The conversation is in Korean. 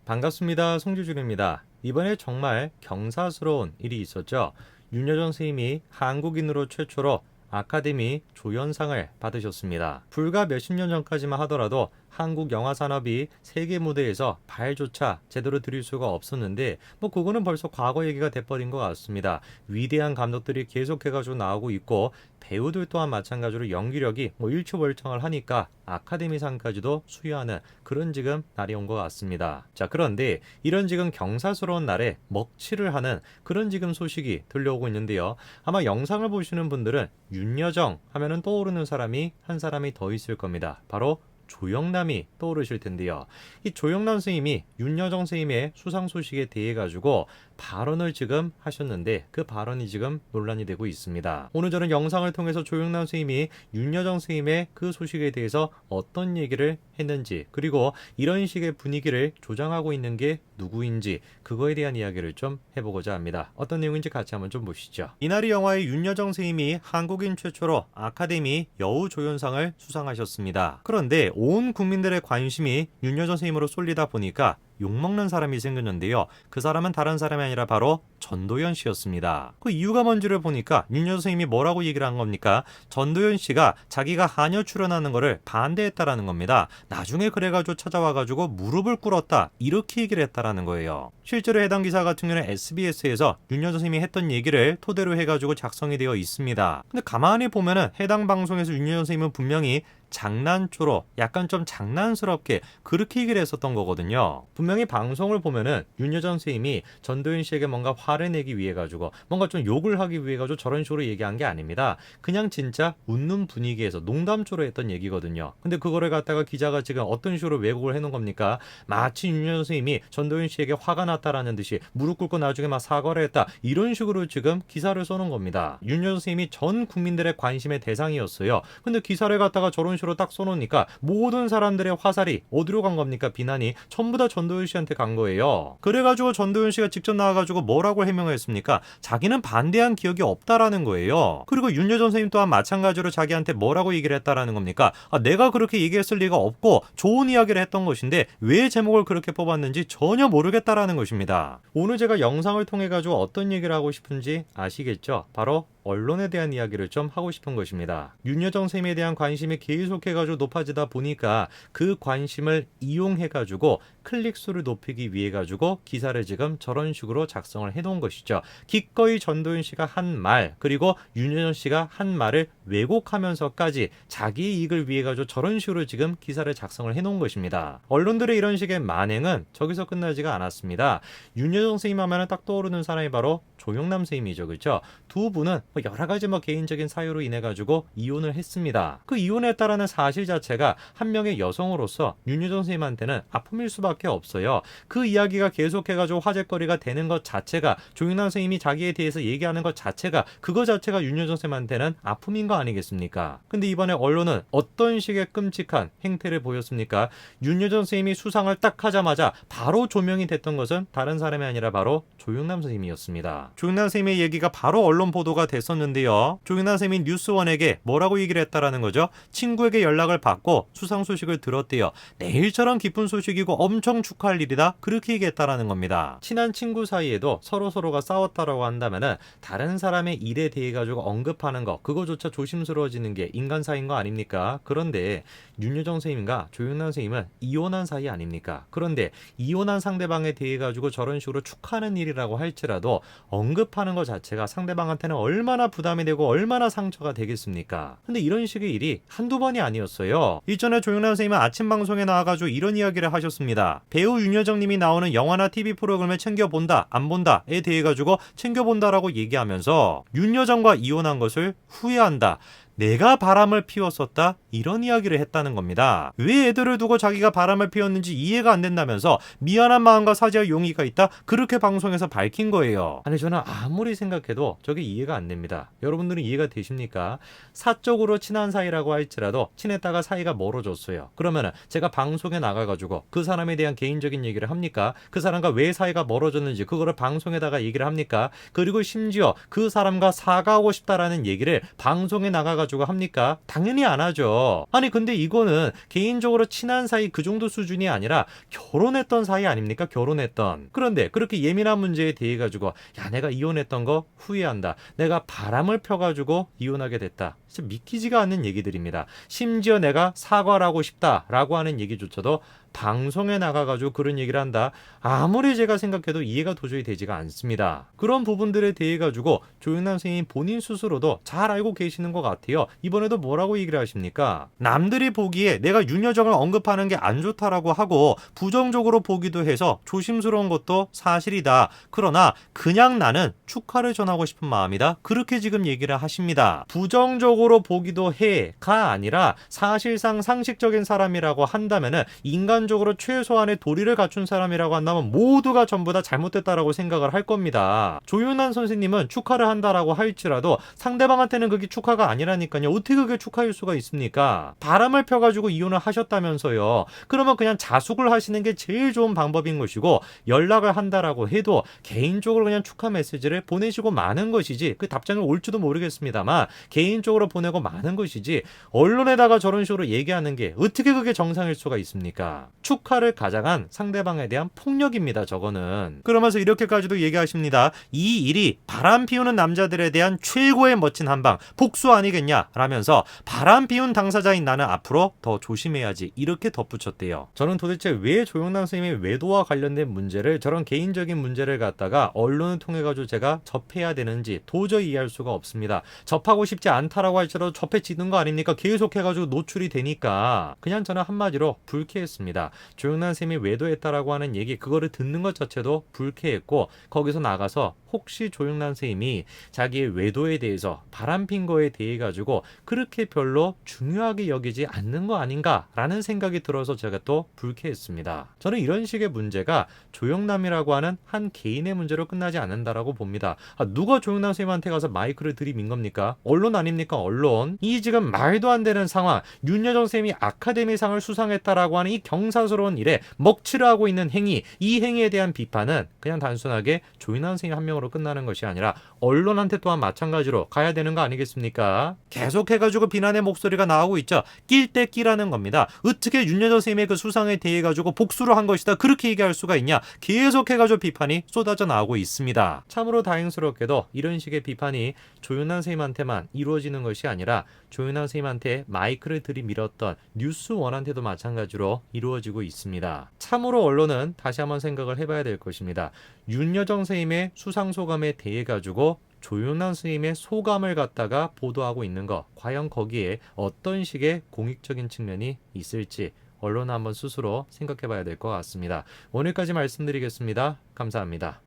반갑습니다. 송주준입니다. 이번에 정말 경사스러운 일이 있었죠. 윤여정 선생님이 한국인으로 최초로 아카데미 조연상을 받으셨습니다. 불과 몇십 년 전까지만 하더라도 한국 영화 산업이 세계 무대에서 발조차 제대로 들일 수가 없었는데 그거는 벌써 과거 얘기가 돼버린 것 같습니다. 위대한 감독들이 계속해가지고 나오고 있고 배우들 또한 마찬가지로 연기력이 일초월장을 하니까 아카데미상까지도 수여하는 그런 지금 날이 온 것 같습니다. 자, 그런데 이런 지금 경사스러운 날에 먹칠을 하는 그런 지금 소식이 들려오고 있는데요. 아마 영상을 보시는 분들은 윤여정 하면은 떠오르는 사람이 한 사람이 더 있을 겁니다. 바로 조영남이 떠오르실 텐데요. 이 조영남 선생님이 윤여정 선생님의 수상 소식에 대해 가지고 발언을 지금 하셨는데 그 발언이 지금 논란이 되고 있습니다. 오늘 저는 영상을 통해서 조영남 선생님이 윤여정 선생님의 그 소식에 대해서 어떤 얘기를 했는지, 그리고 이런 식의 분위기를 조장하고 있는 게 누구인지 그거에 대한 이야기를 좀 해보고자 합니다. 어떤 내용인지 같이 한번 좀 보시죠. 이날이 영화의 윤여정 선생님이 한국인 최초로 아카데미 여우조연상을 수상하셨습니다. 그런데 온 국민들의 관심이 윤여정 선생님으로 쏠리다 보니까 욕먹는 사람이 생겼는데요. 그 사람은 다른 사람이 아니라 바로 전도연 씨였습니다. 그 이유가 뭔지를 보니까 윤여정 선생님이 뭐라고 얘기를 한 겁니까? 전도연 씨가 자기가 한여 출연하는 거를 반대했다라는 겁니다. 나중에 그래가지고 찾아와가지고 무릎을 꿇었다, 이렇게 얘기를 했다라는 거예요. 실제로 해당 기사 같은 경우는 SBS에서 윤여정 선생님이 했던 얘기를 토대로 해가지고 작성이 되어 있습니다. 근데 가만히 보면은 해당 방송에서 윤여정 선생님은 분명히 장난초로 약간 좀 장난스럽게 그렇게 얘기를 했었던 거거든요. 분명히 방송을 보면은 윤여정 선생님이 전도연 씨에게 뭔가 화를 내기 위해 가지고 뭔가 좀 욕을 하기 위해 가지고 저런 식으로 얘기한 게 아닙니다. 그냥 진짜 웃는 분위기에서 농담초로 했던 얘기거든요. 근데 그거를 갖다가 기자가 지금 어떤 식으로 왜곡을 해놓은 겁니까? 마치 윤여정 선생님이 전도연 씨에게 화가 났다라는 듯이 무릎 꿇고 나중에 막 사과를 했다, 이런 식으로 지금 기사를 써놓은 겁니다. 윤여정 선생님이 전 국민들의 관심의 대상이었어요. 근데 기사를 갖다가 저런 식으로 딱 써놓으니까 모든 사람들의 화살이 어디로 간 겁니까? 비난이 전부 다 전도연 씨한테 간 거예요. 그래가지고 전도연 씨가 직접 나와가지고 뭐라고 해명을 했습니까? 자기는 반대한 기억이 없다라는 거예요. 그리고 윤여정 선생님 또한 마찬가지로 자기한테 뭐라고 얘기를 했다라는 겁니까? 내가 그렇게 얘기했을 리가 없고 좋은 이야기를 했던 것인데 왜 제목을 그렇게 뽑았는지 전혀 모르겠다라는 것입니다. 오늘 제가 영상을 통해 가지고 어떤 얘기를 하고 싶은지 아시겠죠? 바로 언론에 대한 이야기를 좀 하고 싶은 것입니다. 윤여정 선생님에 대한 관심이 계속해가지고 높아지다 보니까 그 관심을 이용해가지고 클릭수를 높이기 위해 가지고 기사를 지금 저런 식으로 작성을 해놓은 것이죠. 기꺼이 전도연 씨가 한 말, 그리고 윤여정 씨가 한 말을 왜곡하면서까지 자기 이익을 위해 가지고 저런 식으로 지금 기사를 작성을 해놓은 것입니다. 언론들의 이런 식의 만행은 저기서 끝나지가 않았습니다. 윤여정 선생님 하면 딱 떠오르는 사람이 바로 조영남 선생님이죠. 그렇죠? 두 분은 여러 가지 개인적인 사유로 인해 가지고 이혼을 했습니다. 그 이혼했다라는 사실 자체가 한 명의 여성으로서 윤여정 선생님한테는 아픔일 수밖에 없어요. 그 이야기가 계속해가지고 화제거리가 되는 것 자체가, 조영남 선생님이 자기에 대해서 얘기하는 것 자체가, 그거 자체가 윤여정 선생님한테는 아픔인 거 아니겠습니까? 근데 이번에 언론은 어떤 식의 끔찍한 행태를 보였습니까? 윤여정 선생님이 수상을 딱 하자마자 바로 조명이 됐던 것은 다른 사람이 아니라 바로 조영남 선생님이었습니다. 조영남 선생님의 얘기가 바로 언론 보도가 됐었는데요. 조영남 선생님이 뉴스원에게 뭐라고 얘기를 했다라는 거죠? 친구에게 연락을 받고 수상 소식을 들었대요. 내일처럼 기쁜 소식이고 엄청 축하할 일이다, 그렇게 얘기했다라는 겁니다. 친한 친구 사이에도 서로가 싸웠다라고 한다면은 다른 사람의 일에 대해 가지고 언급하는 거, 그거조차 조심스러워지는 게 인간 사이인 거 아닙니까? 그런데 윤여정 선생님과 조영남 선생님은 이혼한 사이 아닙니까? 그런데 이혼한 상대방에 대해 가지고 저런 식으로 축하하는 일이라고 할지라도 언급하는 것 자체가 상대방한테는 얼마나 부담이 되고 얼마나 상처가 되겠습니까? 근데 이런 식의 일이 한두 번이 아니었어요. 일전에 조영남 선생님은 아침 방송에 나와가지고 이런 이야기를 하셨습니다. 배우 윤여정 님이 나오는 영화나 TV 프로그램을 챙겨본다, 안 본다에 대해 가지고 챙겨본다라고 얘기하면서 윤여정과 이혼한 것을 후회한다, 내가 바람을 피웠었다, 이런 이야기를 했다는 겁니다. 왜 애들을 두고 자기가 바람을 피웠는지 이해가 안 된다면서 미안한 마음과 사죄할 용의가 있다, 그렇게 방송에서 밝힌 거예요. 아니, 저는 아무리 생각해도 저게 이해가 안 됩니다. 여러분들은 이해가 되십니까? 사적으로 친한 사이라고 할지라도 친했다가 사이가 멀어졌어요. 그러면은 제가 방송에 나가가지고 그 사람에 대한 개인적인 얘기를 합니까? 그 사람과 왜 사이가 멀어졌는지 그거를 방송에다가 얘기를 합니까? 그리고 심지어 그 사람과 사과하고 싶다라는 얘기를 방송에 나가가지고 가지고 합니까? 당연히 안 하죠. 아니 근데 이거는 개인적으로 친한 사이 그 정도 수준이 아니라 결혼했던 사이 아닙니까? 결혼했던. 그런데 그렇게 예민한 문제에 대해 가지고 야 내가 이혼했던 거 후회한다. 내가 바람을 펴가지고 이혼하게 됐다. 진짜 믿기지가 않는 얘기들입니다. 심지어 내가 사과를 하고 싶다라고 하는 얘기조차도 방송에 나가가지고 그런 얘기를 한다. 아무리 제가 생각해도 이해가 도저히 되지가 않습니다. 그런 부분들에 대해 가지고 조영남 선생님 본인 스스로도 잘 알고 계시는 것 같아요. 이번에도 뭐라고 얘기를 하십니까? 남들이 보기에 내가 윤여정을 언급하는 게 안 좋다라고 하고 부정적으로 보기도 해서 조심스러운 것도 사실이다. 그러나 그냥 나는 축하를 전하고 싶은 마음이다. 그렇게 지금 얘기를 하십니다. 부정적으로 보기도 해가 아니라 사실상 상식적인 사람이라고 한다면은 인간적으로 최소한의 도리를 갖춘 사람이라고 한다면 모두가 전부 다 잘못됐다라고 생각을 할 겁니다. 조윤환 선생님은 축하를 한다라고 할지라도 상대방한테는 그게 축하가 아니라니까요. 어떻게 그게 축하일 수가 있습니까? 바람을 펴가지고 이혼을 하셨다면서요. 그러면 그냥 자숙을 하시는 게 제일 좋은 방법인 것이고 연락을 한다라고 해도 개인적으로 그냥 축하 메시지를 보내시고 마는 것이지 그 답장이 올지도 모르겠습니다만 개인적으로 보내고 마는 것이지 언론에다가 저런 식으로 얘기하는 게 어떻게 그게 정상일 수가 있습니까? 축하를 가장한 상대방에 대한 폭력입니다. 저거는. 그러면서 이렇게까지도 얘기하십니다. 이 일이 바람 피우는 남자들에 대한 최고의 멋진 한방 복수 아니겠냐 라면서 바람 피운 당사자인 나는 앞으로 더 조심해야지 이렇게 덧붙였대요. 저는 도대체 왜 조영남 선생님의 외도와 관련된 문제를 저런 개인적인 문제를 갖다가 언론을 통해 가지고 제가 접해야 되는지 도저히 이해할 수가 없습니다. 접하고 싶지 않다라고 할지라도 접해지는 거 아닙니까? 계속해가지고 노출이 되니까 그냥 저는 한마디로 불쾌했습니다. 조영남 선생님이 외도했다라고 하는 얘기 그거를 듣는 것 자체도 불쾌했고 거기서 나가서 혹시 조영남 선생님이 자기의 외도에 대해서 바람핀 거에 대해 가지고 그렇게 별로 중요하게 여기지 않는 거 아닌가라는 생각이 들어서 제가 또 불쾌했습니다. 저는 이런 식의 문제가 조영남이라고 하는 한 개인의 문제로 끝나지 않는다라고 봅니다. 누가 조영남 선생님한테 가서 마이크를 들이민 겁니까? 언론 아닙니까? 언론. 이 지금 말도 안 되는 상황 윤여정 선생님이 아카데미상을 수상했다라고 하는 이 경사스러운 일에 먹칠을 하고 있는 행위 이 행위에 대한 비판은 그냥 단순하게 조영남 선생님 한 명으로 끝나는 것이 아니라 언론한테 또한 마찬가지로 가야 되는 거 아니겠습니까? 계속해가지고 비난의 목소리가 나오고 있죠. 낄 때 끼라는 겁니다. 어떻게 윤여정 선생님의 그 수상에 대해 가지고 복수를 한 것이다 그렇게 얘기할 수가 있냐. 계속해가지고 비판이 쏟아져 나오고 있습니다. 참으로 다행스럽게도 이런 식의 비판이 조윤환 선생님한테만 이루어지는 것이 아니라 조윤환 선생님한테 마이크를 들이밀었던 뉴스원한테도 마찬가지로 이루어지고 있습니다. 참으로 언론은 다시 한번 생각을 해봐야 될 것입니다. 윤여정 선생님의 수상소감에 대해 가지고 조윤환 선생님의 소감을 갖다가 보도하고 있는 거 과연 거기에 어떤 식의 공익적인 측면이 있을지 언론은 한번 스스로 생각해 봐야 될 것 같습니다. 오늘까지 말씀드리겠습니다. 감사합니다.